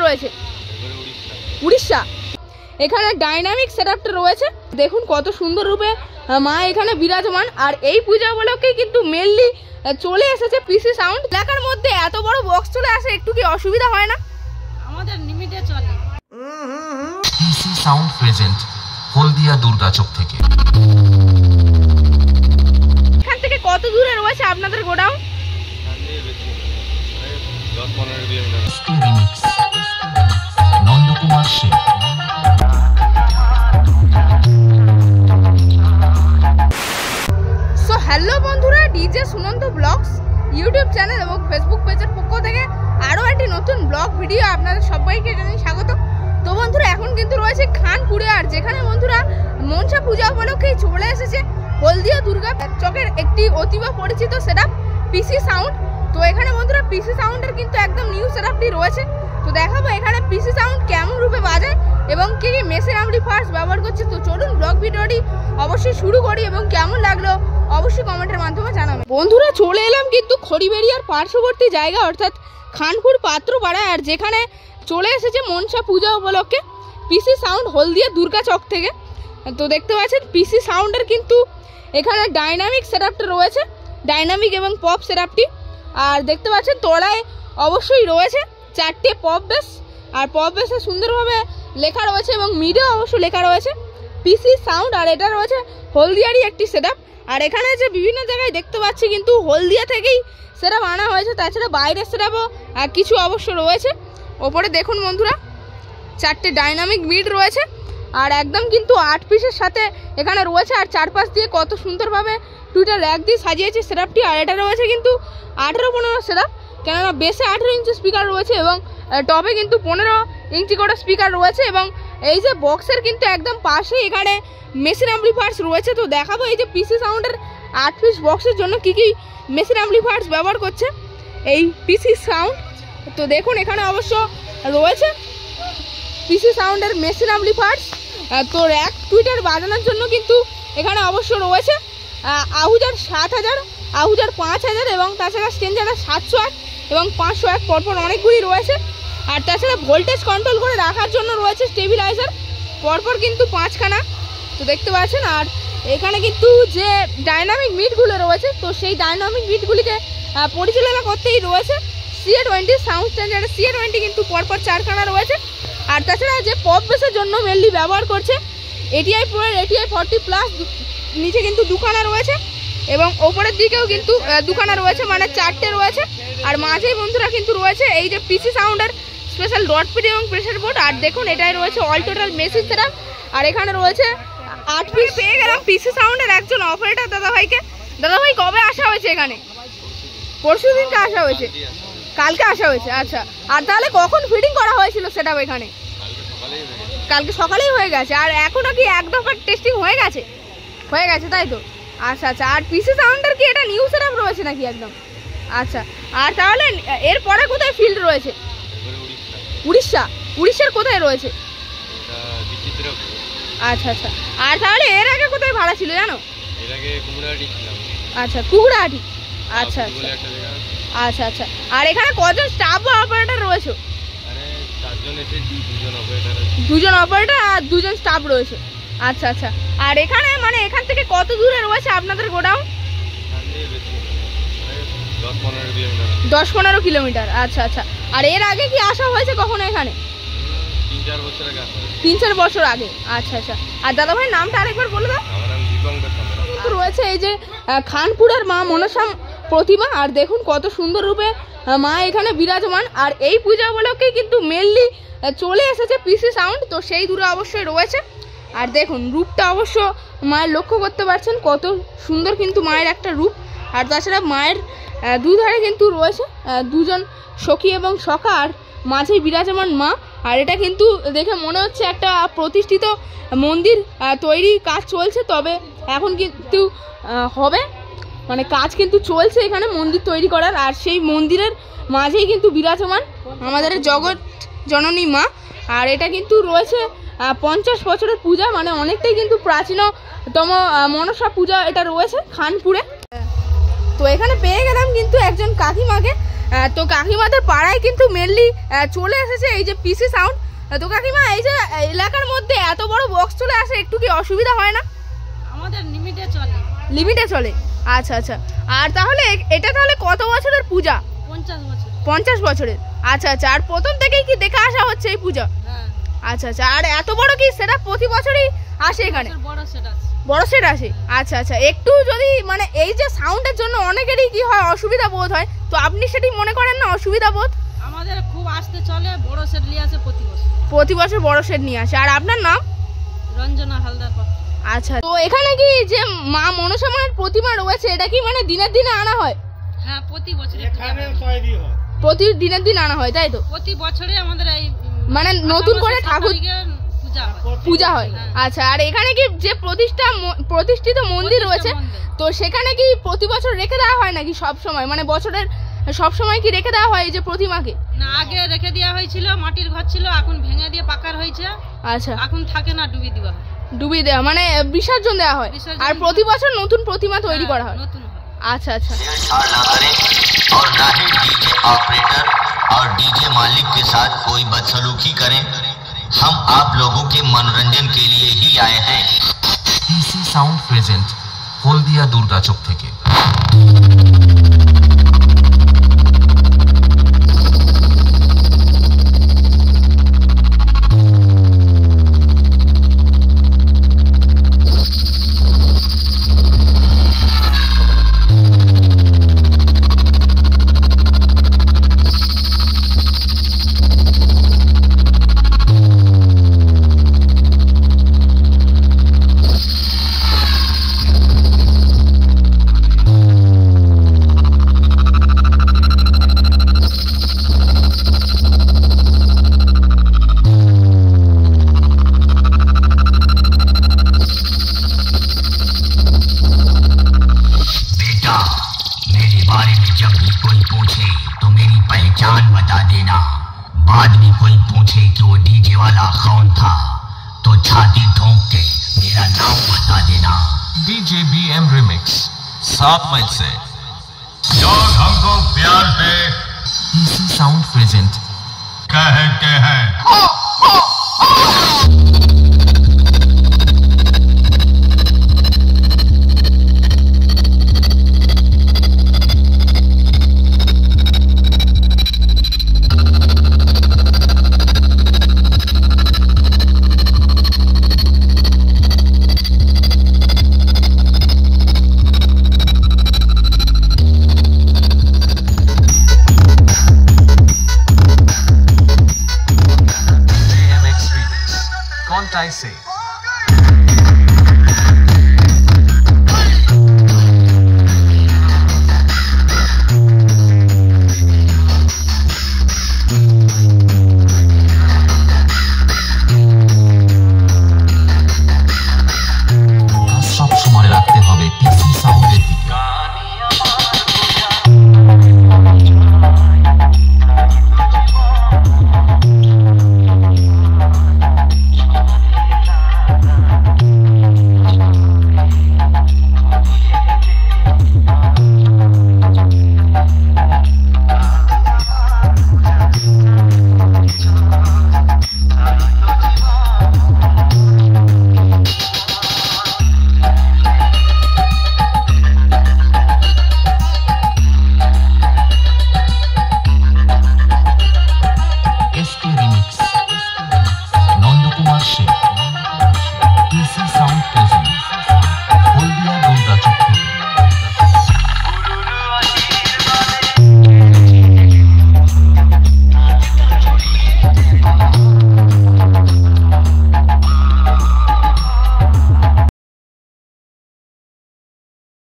রয়েছে? উড়িষ্যা। এখানে ডাইনামিক সেটআপটা রয়েছে, দেখুন কত সুন্দর রূপে মা এখানে বিরাজমান। আর এই পূজা উপলক্ষে কিন্তু মেনলি চলে এসেছে পিসি সাউন্ড। এলাকার মধ্যে এত বড় বক্স চলে আসে, একটু কি অসুবিধা হয় না? আমাদের লিমিটে চলে। PC sound present Haldia Durgachak থেকে। এখান থেকে কত দূরে রয়েছে আপনাদের godown? 10-15 kilometre. Nandakumar Singh. So hello বন্ধুরা, DJ Sunanta blogs YouTube channel এবং ফেসবুক পেজের পক্ষ থেকে আরও একটি নতুন ব্লগ ভিডিও আপনাদের সবাইকে জানাই স্বাগত। তো বন্ধুরা এখন কিন্তু রয়েছে খানপুরে, আর যেখানে বন্ধুরা মনসা পূজা উপলক্ষেই চলে এসেছে হলদিয়া দুর্গা চকের একটি অতীব পরিচিত সেটআপ পিসি সাউন্ড। তো এখানে বন্ধুরা পিসি সাউন্ডের কিন্তু একদম নিউ সেটআপটি রয়েছে। তো দেখাবো এখানে পিসি সাউন্ড কেমন রূপে বাজায় এবং কি কি মেশিন অ্যাম্পলিফায়ার্স ব্যবহার করছে। তো চলুন ব্লগ ভিডিওটি অবশ্যই শুরু করি এবং কেমন লাগলো অবশ্যই কমেন্টের মাধ্যমে জানাবেন। বন্ধুরা চলে এলাম কিন্তু খড়িবেড়িয়ার পার্শ্ববর্তী জায়গা অর্থাৎ খানপুর পাত্রপাড়া, আর যেখানে চলে এসেছে মনসা পূজা উপলক্ষে পিসি সাউন্ড হলদিয়া দুর্গা চক থেকে। তো দেখতে পাচ্ছেন পিসি সাউন্ডের কিন্তু এখানে ডাইনামিক সেটআপটা রয়েছে, ডাইনামিক এবং পপ সেটআপটি। আর দেখতে পাচ্ছেন তলায় অবশ্যই রয়েছে 4টে পপ বেস, আর পপ বেসে সুন্দরভাবে লেখা রয়েছে এবং মিডে অবশ্য লেখা রয়েছে পিসি সাউন্ড। আর এটা রয়েছে হলদিয়ারই একটি সেটআপ। আর এখানে যে বিভিন্ন জায়গায় দেখতে পাচ্ছি কিন্তু হলদিয়া থেকেই সেটআপ আনা হয়েছে, তাছাড়া বাইরের সেটআপও কিছু অবশ্য রয়েছে। ওপরে দেখুন বন্ধুরা 4টে ডাইনামিক মিড রয়েছে, আর একদম কিন্তু 8 পিসের সাথে এখানে রয়েছে। আর চারপাশ দিয়ে কত সুন্দরভাবে দুইটা র্যাক দিয়ে সাজিয়েছে সেটআপটি। আর এটা রয়েছে কিন্তু 18-15 সেটআপ, কেননা বেসে 18 ইঞ্চি স্পিকার রয়েছে এবং টপে কিন্তু 15 ইঞ্চি করে স্পিকার রয়েছে। এবং এই যে বক্সের কিন্তু একদম পাশে এখানে মেশিন অ্যাম্পলিফায়ার্স রয়েছে। তো দেখাবো এই যে পিসি সাউন্ডের 8 পিস বক্সের জন্য কি কি মেশিন অ্যাম্পলিফায়ার্স ব্যবহার করছে এই পিসি সাউন্ড। তো দেখুন এখানে অবশ্য রয়েছে পিসি সাউন্ডের মেশিন অ্যাম্পলিফায়ার্স। তো র্যাক টুইটার বাজানোর জন্য কিন্তু এখানে অবশ্য রয়েছে আহুজার 7000, আহুজার 5000 এবং তাছাড়া স্টেঞ্জারের 701 এবং 501 পরপর অনেকগুলি রয়েছে। আর তাছাড়া ভোল্টেজ কন্ট্রোল করে রাখার জন্য রয়েছে স্টেবিলাইজার পরপর কিন্তু 5খানা। তো দেখতে পাচ্ছেন। আর এখানে কিন্তু যে ডাইনামিক মিটগুলো রয়েছে, তো সেই ডাইনামিক মিটগুলিকে পরিচালনা করতেই রয়েছে CA20 সাউন্ড স্ট্যান্ডার্ড। CA20 কিন্তু পরপর 4খানা রয়েছে। আর তাছাড়া যে পপ বেসের জন্য মেনলি ব্যবহার করছে ATI Pro এর ATI 40+, নিচে কিন্তু 2খানা রয়েছে এবং ওপরের দিকেও কিন্তু 2খানা রয়েছে, মানে 4টে রয়েছে। আর মাঝেই বন্ধুরা কিন্তু রয়েছে এই যে পিসি সাউন্ডের স্পেশাল ডট পিডি এবং প্রেসার বোর্ড। আর দেখুন এটাই রয়েছে অল টোটাল মেশিন সেটআপ। আর এখানে রয়েছে 8 পিস। পেয়ে গেলাম পিসি সাউন্ডের একজন অপারেটর দাদাভাইকে। দাদাভাই কবে আসা হয়েছে এখানে? পরশু দিনকে আসা হয়েছে, কালকে আসা হয়েছে। আচ্ছা, আর তাহলে কখন ফিটিং করা হয়েছিল সেটআপ এখানে? কালকে সকালেই হয়ে গেছে। আর এখনো কি এক দফা টেস্টিং হয়ে গেছে? হয়ে গেছে, তাই তো? আচ্ছা আচ্ছা। আর পিসি সাউন্ডের কি এটা নিউ সেটআপ রয়েছে নাকি একদম? আচ্ছা, আর তাহলে এরপরে কোথায় ফিল্ড রয়েছে? উড়িষ্যা। উড়িষ্যার কোথায় রয়েছে? আচ্ছা আচ্ছা। আর তাহলে এর আগে কোথায় ভাড়া ছিল জানো? এর আগে কুমড়াহাটি ছিলাম। আচ্ছা, কুমড়াহাটি। আচ্ছা আচ্ছা আচ্ছা আচ্ছা। আর এখানে কজন স্টাফ বা অপারেটর রয়েছে? মানে 4জন এসে 2জন অপারেটর আছে। 2জন অপারেটর আর 2জন স্টাফ রয়েছে। আচ্ছা আচ্ছা। আর এখানে মানে এখান থেকে কত দূরে রয়েছে আপনাদের গোডাউন? 10-15 কিলোমিটার। আচ্ছা আচ্ছা। আর এর আগে কি আসা হয়েছে কখনো এখানে? 3-4 বছর আগে। 3-4 বছর আগে। আচ্ছা আচ্ছা। আর দাদা ভাই নামটা আরেকবার বলে দাও। আমার নাম দীপঙ্কর সামরা। রয়েছে এই যে খানপুরের মা মনসা প্রতিমা, আর দেখুন কত সুন্দর রূপে মা এখানে বিরাজমান। আর এই পূজা উপলক্ষে কিন্তু মেনলি চলে এসেছে পিসি সাউন্ড। তো সেই দূরে অবশ্যই রয়েছে। আর দেখুন রূপটা অবশ্য মায়ের লক্ষ্য করতে পারছেন, কত সুন্দর কিন্তু মায়ের একটা রূপ। আর তাছাড়া মায়ের দুধারে কিন্তু রয়েছে 2জন সখী এবং সখা, আর মাঝে বিরাজমান মা। আর এটা কিন্তু দেখে মনে হচ্ছে একটা প্রতিষ্ঠিত মন্দির তৈরি কাজ চলছে, তবে এখন কিন্তু হবে, মানে কাজ কিন্তু চলছে এখানে মন্দির তৈরি করার। আর সেই মন্দিরের মাঝেই কিন্তু বিরাজমান আমাদের জগৎ জননী মা। আর এটা কিন্তু রয়েছে 50 বছরের পূজা, মানে অনেকটাই কিন্তু প্রাচীনতম মনসা পূজা এটা রয়েছে খানপুরে। তো এখানে পেয়ে গেলাম কিন্তু একজন কাকিমাকে। তো কাকিমাদের পাড়ায় কিন্তু মেনলি চলে এসেছে এই যে পিসি সাউন্ড। তো কাকিমা এই যে এলাকার মধ্যে এত বড় বক্স চলে আসে একটু কি অসুবিধা হয় না? আমাদের লিমিটে চলে। লিমিটে চলে, আচ্ছা আচ্ছা। আর তাহলে এটা তাহলে কত বছরের পূজা? 50 বছর। 50 বছরের, আচ্ছা আচ্ছা। আর প্রথম থেকেই কি দেখে আসা হচ্ছে এই পূজা? হ্যাঁ। আচ্ছা আচ্ছা। আর এত বড় কি সেটা প্রতি বছরই আসে এখানে? বড় সেট আছে। বড় সেট আসে, আচ্ছা আচ্ছা। একটু যদি মানে এই যে সাউন্ডের জন্য অনেকেরই কি হয় অসুবিধা বোধ হয়, তো আপনি সেটি মনে করেন না অসুবিধা বোধ? আমাদের খুব আসতে চলে, বড় সেট নিয়ে আসে প্রতি বছর। প্রতি বছর বড় সেট নিয়ে আসে। আর আপনার নাম? রঞ্জনা হালদার। আচ্ছা। তো এখানে কি যে মা মনসা মায়ের প্রতিমা রয়েছে এটা কি মানে দিনের দিনে আনা হয়? হ্যাঁ, প্রতি বছর। এখানে তৈরি হয়, প্রতি দিনের দিন আনা হয়, তাই তো? প্রতি বছরে আমাদের এই মানে নতুন করে ঠাকুর পূজা হয়। আচ্ছা। আর এখানে কি যে প্রতিষ্ঠিত মন্দির রয়েছে, তো সেখানে কি প্রতি বছর রেখে দেওয়া হয় নাকি সব সময়, মানে বছরের সব সময় কি রেখে দেওয়া হয় এই যে প্রতিমাকে? না, আগে রেখে দেওয়া হয়েছিল, মাটির ঘর ছিল, এখন ভেঙে দিয়ে পাকার হয়েছে। আচ্ছা। এখন থাকে না, ডুবি দেওয়া হয়। ডুবি দেওয়া মানে বিসর্জন দেওয়া হয়, আর প্রতি বছর নতুন প্রতিমা তৈরি করা হয়। अच्छा अच्छा। छेड़छाड़ ना करें और ना ही डीजे ऑपरेटर और डीजे मालिक के साथ कोई बदसलूकी करें। हम आप लोगों के मनोरंजन के लिए ही आए हैं। পিসি সাউন্ড প্রেজেন্ট হলদিয়া দুর্গা চক থেকে। बाद में कोई पूछे कि वो डीजे वाला कौन था, तो छाती ठोक के मेरा नाम बता देना। डीजे बीएम रिमिक्स 7 माइल से लोग हमको प्यार से पीसी साउंड प्रेजेंट कहते हैं। I say